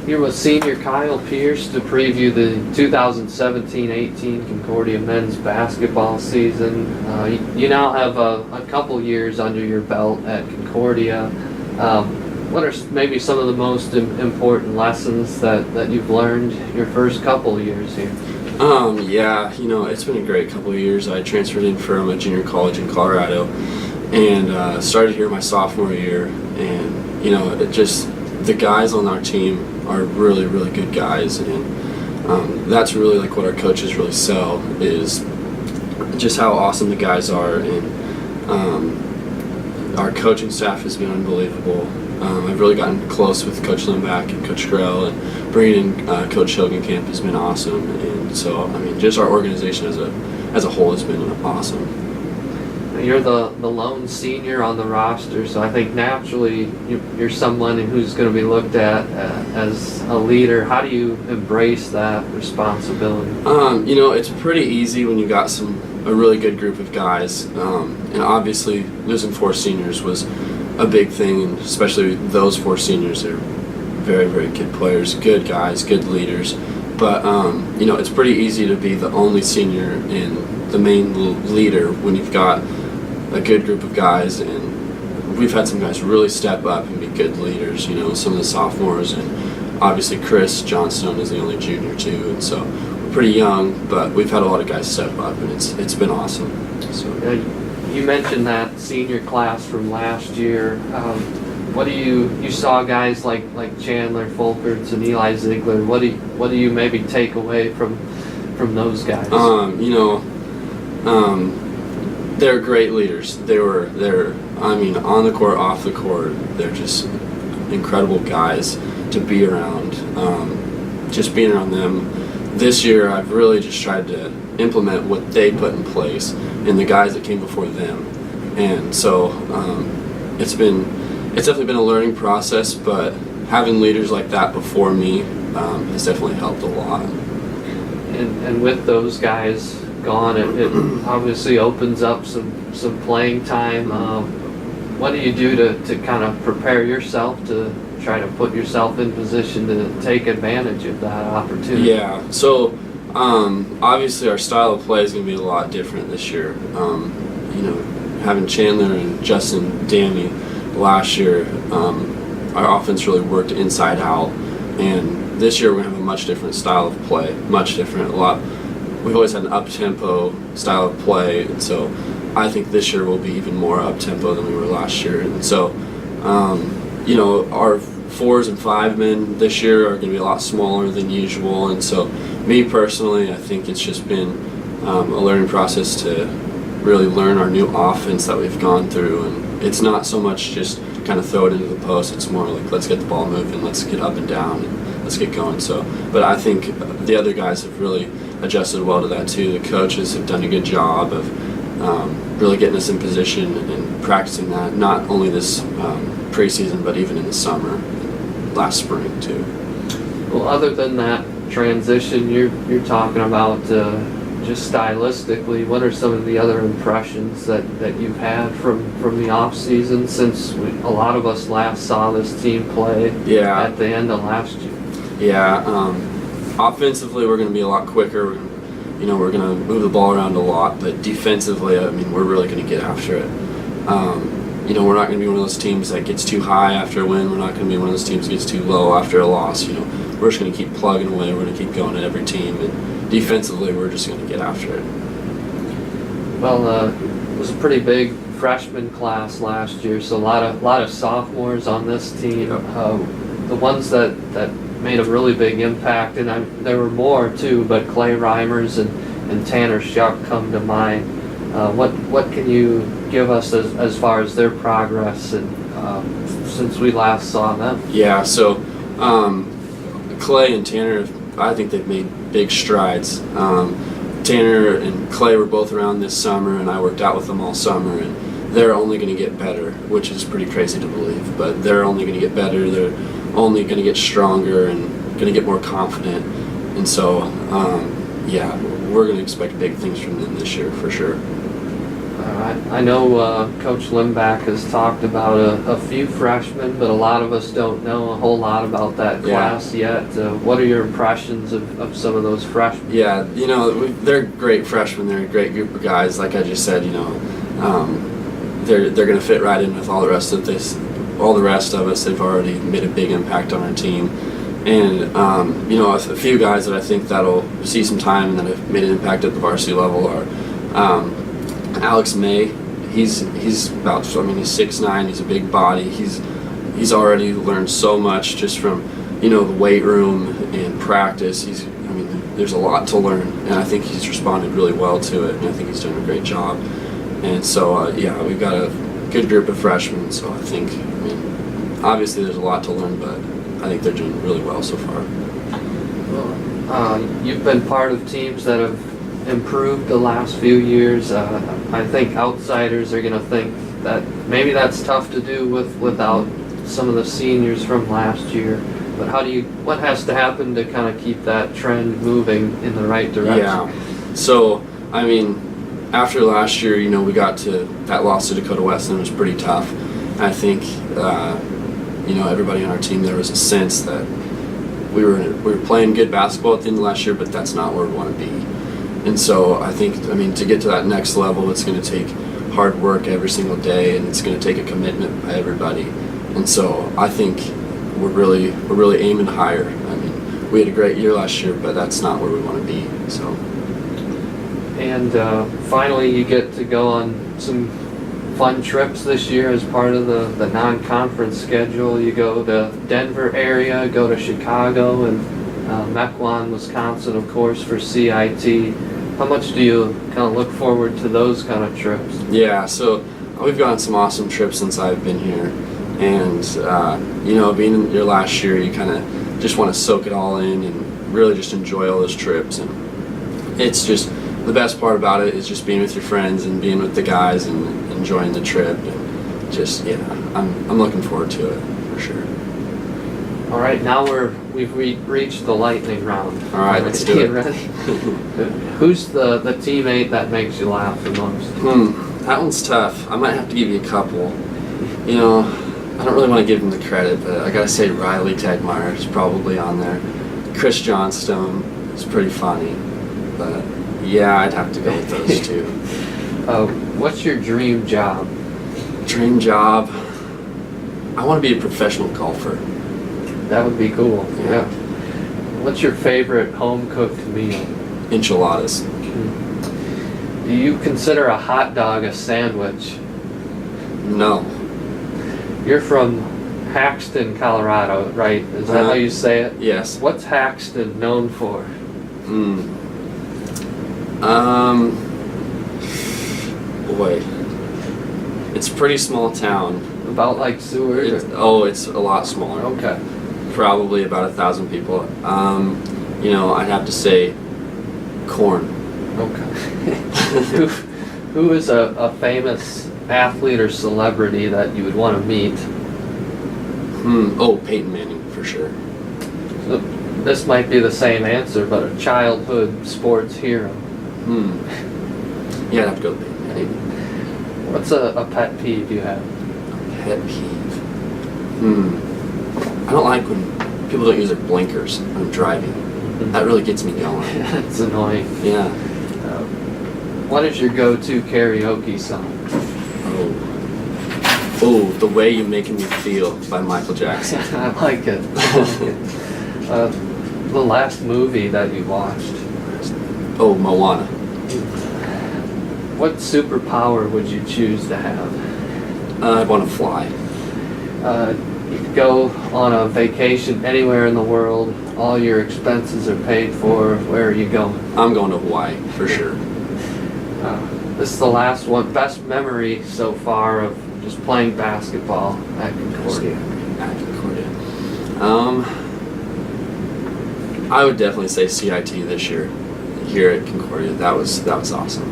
Here with senior Kyle Pierce to preview the 2017-18 Concordia men's basketball season. You now have a couple years under your belt at Concordia. What are maybe some of the most important lessons that you've learned your first couple years here? Yeah, it's been a great couple of years. I transferred in from a junior college in Colorado and started here my sophomore year. And, the guys on our team are really, really good guys. And that's really like what our coaches really sell is just how awesome the guys are. And our coaching staff has been unbelievable. I've really gotten close with Coach Limback and Coach Grell, and bringing in Coach Hilgenkamp has been awesome. And so, just our organization as a whole has been awesome. You're the lone senior on the roster, so I think naturally you're someone who's going to be looked at as a leader. How do you embrace that responsibility? It's pretty easy when you got a really good group of guys, and obviously losing 4 seniors was a big thing, and especially those 4 seniors are very, very good players, good guys, good leaders. But it's pretty easy to be the only senior and the main leader when you've got a good group of guys, and we've had some guys really step up and be good leaders. Some of the sophomores, and obviously Chris Johnstone is the only junior too, and so we're pretty young, but we've had a lot of guys step up, and it's been awesome. So. You mentioned that senior class from last year. What do you saw guys like Chandler Fulkerts and Eli Ziegler? What do you maybe take away from those guys? They're great leaders. They're on the court, off the court, they're just incredible guys to be around. Just being around them this year, I've really just tried to implement what they put in place and the guys that came before them. And so it's definitely been a learning process, but having leaders like that before me has definitely helped a lot. And with those guys gone, it obviously opens up some playing time. What do you do to kind of prepare yourself to try to put yourself in position to take advantage of that opportunity? Yeah, so obviously our style of play is going to be a lot different this year. Having Chandler and Justin Dammy last year, our offense really worked inside out, and this year we're going to have a much different style of play, much different, We've always had an up-tempo style of play, and so I think this year will be even more up-tempo than we were last year. And so, our 4s and 5 men this year are going to be a lot smaller than usual. And so, me personally, I think it's just been a learning process to really learn our new offense that we've gone through. And it's not so much just kind of throw it into the post. It's more like, let's get the ball moving, let's get up and down, and let's get going. So, but I think the other guys have really adjusted well to that too. The coaches have done a good job of really getting us in position and practicing that, not only this preseason, but even in the summer, last spring too. Well, other than that transition you're talking about, just stylistically, what are some of the other impressions that you've had from the off season since a lot of us last saw this team play at the end of last year? Yeah. Offensively, we're going to be a lot quicker. We're going to move the ball around a lot, but defensively, we're really going to get after it. We're not going to be one of those teams that gets too high after a win. We're not going to be one of those teams that gets too low after a loss. We're just going to keep plugging away. We're going to keep going at every team, and defensively, we're just going to get after it. Well, it was a pretty big freshman class last year, so a lot of sophomores on this team. Yep. The ones that made a really big impact, and there were more too, but Clay Reimers and Tanner Shuck come to mind. What can you give us as far as their progress and since we last saw them? Yeah, so Clay and Tanner, I think they've made big strides. Tanner and Clay were both around this summer, and I worked out with them all summer, and they're only going to get better, which is pretty crazy to believe, but they're only going to get better. They're only going to get stronger and going to get more confident. And so, we're going to expect big things from them this year for sure. All right. I know Coach Limbach has talked about a few freshmen, but a lot of us don't know a whole lot about that class yet. What are your impressions of some of those freshmen? Yeah, they're great freshmen. They're a great group of guys. Like I just said, they're going to fit right in with all the rest of this. All the rest of us, they've already made a big impact on our team. And, a few guys that I think that'll see some time and that have made an impact at the varsity level are Alex May. He's about, he's 6'9", he's a big body. He's already learned so much just from, the weight room and practice. There's a lot to learn, and I think he's responded really well to it, and I think he's done a great job. And so, we've got a good group of freshmen, so I think, obviously there's a lot to learn, but I think they're doing really well so far. Well, you've been part of teams that have improved the last few years. I think outsiders are going to think that maybe that's tough to do without some of the seniors from last year. But what has to happen to kind of keep that trend moving in the right direction? Yeah. So, after last year, we got to that loss to Dakota Wesleyan was pretty tough. I think, everybody on our team, there was a sense that we were playing good basketball at the end of last year, but that's not where we want to be. And so I think, to get to that next level, it's going to take hard work every single day, and it's going to take a commitment by everybody. And so I think we're really aiming higher. We had a great year last year, but that's not where we want to be. So. And finally, you get to go on some fun trips this year as part of the non-conference schedule. You go to Denver area, go to Chicago, and Mequon, Wisconsin, of course, for CIT. How much do you kind of look forward to those kind of trips? Yeah, so we've gone on some awesome trips since I've been here. And, being in your last year, you kind of just want to soak it all in and really just enjoy all those trips. And it's just, the best part about it is just being with your friends and being with the guys and enjoying the trip. And just, I'm looking forward to it, for sure. All right, now we've reached the lightning round. All right, let's do it. Ready? Who's the teammate that makes you laugh the most? That one's tough. I might have to give you a couple. I don't really want to give him the credit, but I gotta say Riley Tegmeyer is probably on there. Chris Johnstone is pretty funny, but yeah, I'd have to go with those two. What's your dream job? Dream job? I want to be a professional golfer. That would be cool. Yeah. What's your favorite home-cooked meal? Enchiladas. Do you consider a hot dog a sandwich? No. You're from Haxton, Colorado, right? Is that how you say it? Yes. What's Haxton known for? Boy. It's a pretty small town. About like Seward? It's a lot smaller. Okay. Probably about 1,000 people. I'd have to say corn. Okay. Who is a famous athlete or celebrity that you would want to meet? Peyton Manning, for sure. So this might be the same answer, but a childhood sports hero. Yeah, I'd have to go with Peyton Manning. What's a pet peeve you have? Pet peeve? I don't like when people don't use their blinkers when driving. That really gets me going. That's annoying. Yeah. What is your go-to karaoke song? The Way You Making Me Feel by Michael Jackson. I like it. The last movie that you watched? Moana. What superpower would you choose to have? I'd want to fly. You could go on a vacation anywhere in the world. All your expenses are paid for. Where are you going? I'm going to Hawaii, for sure. This is the last one. Best memory so far of just playing basketball at Concordia. I would definitely say CIT this year here at Concordia. That was awesome.